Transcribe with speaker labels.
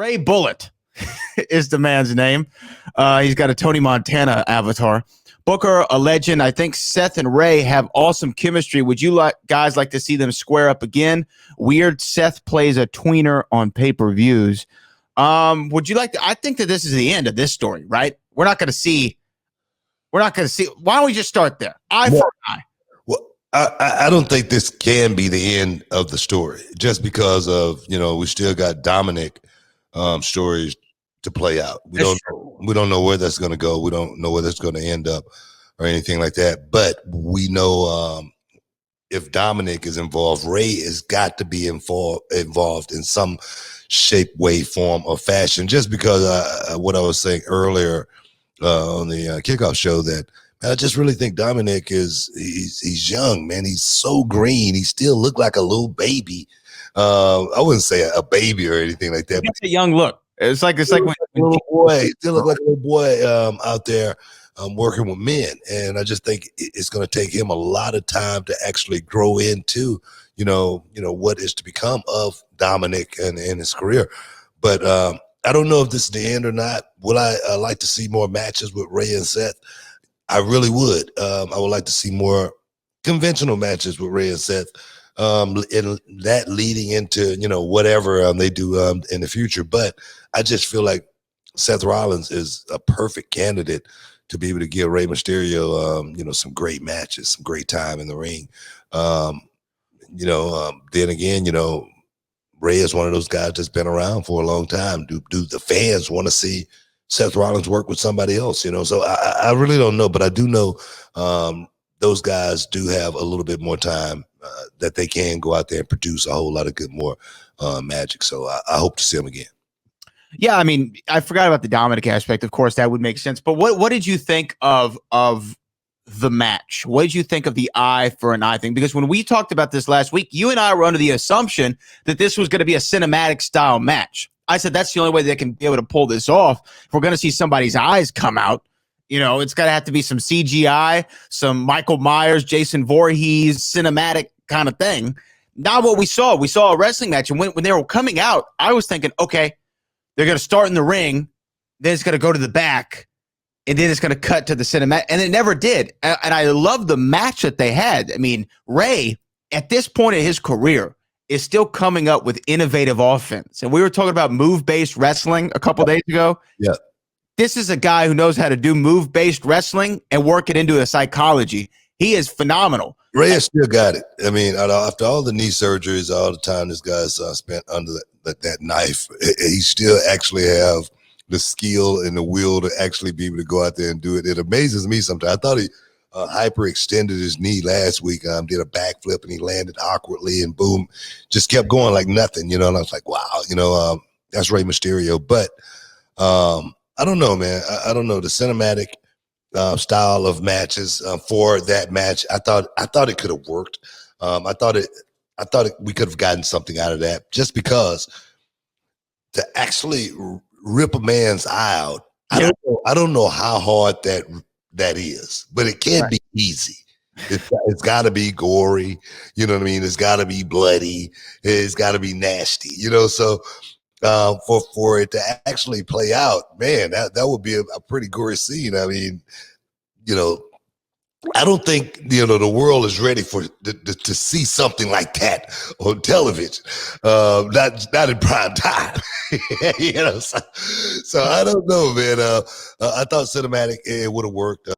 Speaker 1: Ray Bullitt is the man's name. He's got a Tony Montana avatar. Booker, a legend. I think Seth and Ray have awesome chemistry. Would you guys like to see them square up again? Weird. Seth plays a tweener on pay-per-views. Would you like to? I think that this is the end of this story, right? We're not going to see. Why don't we just start there? Eye for eye.
Speaker 2: Well, I don't think this can be the end of the story, just because of we still got Dominic stories to play out. We don't know where that's going to go. We don't know where that's going to end up or anything like that. But we know if Dominic is involved, Ray has got to be involved in some shape, way, form, or fashion. Just because what I was saying earlier on the kickoff show, that I just really think Dominic he's young, man. He's so green. He still look like a little baby. I wouldn't say a baby or anything like that.
Speaker 1: It's a young look. It's like when
Speaker 2: a little boy. Still look like a little boy out there working with men, and I just think it's going to take him a lot of time to actually grow into what is to become of Dominic and his career. But I don't know if this is the end or not. Would I like to see more matches with Ray and Seth? I really would. I would like to see more conventional matches with Ray and Seth. And that leading into whatever they do in the future. But I just feel like Seth Rollins is a perfect candidate to be able to give Rey Mysterio some great matches, some great time in the ring. Then again, Ray is one of those guys that's been around for a long time. Do the fans want to see Seth Rollins work with somebody else? So I really don't know, but I do know those guys do have a little bit more time that they can go out there and produce a whole lot of good more magic. So I hope to see them again.
Speaker 1: Yeah, I mean, I forgot about the Dominic aspect. Of course, that would make sense. But what did you think of the match? What did you think of the eye for an eye thing? Because when we talked about this last week, you and I were under the assumption that this was going to be a cinematic style match. I said that's the only way they can be able to pull this off. If we're going to see somebody's eyes come out, it's got to have to be some CGI, some Michael Myers, Jason Voorhees, cinematic kind of thing. Not what we saw. We saw a wrestling match, and when they were coming out, I was thinking, okay, they're going to start in the ring, then it's going to go to the back, and then it's going to cut to the cinematic, and it never did. And I love the match that they had. I mean, Ray, at this point in his career, is still coming up with innovative offense. And we were talking about move-based wrestling a couple days ago.
Speaker 2: Yeah.
Speaker 1: This is a guy who knows how to do move-based wrestling and work it into a psychology. He is phenomenal.
Speaker 2: Ray has still got it. I mean, after all the knee surgeries, all the time this guy's spent under that knife, he still actually have the skill and the will to actually be able to go out there and do it. It amazes me sometimes. I thought he hyperextended his knee last week, did a backflip, and he landed awkwardly, and boom, just kept going like nothing, and I was like, wow, that's Rey Mysterio. But I don't know, man. I don't know. The cinematic style of matches for that match, I thought it could have worked. I thought we could have gotten something out of that, just because to actually rip a man's eye out. I don't know how hard that is, but it can't be easy. It's got to be gory. You know what I mean? It's got to be bloody. It's got to be nasty. So for it to actually play out, man, that would be a pretty gory scene. I mean, I don't think the world is ready to see something like that on television. Not in prime time. So I don't know, man. I thought cinematic it would have worked.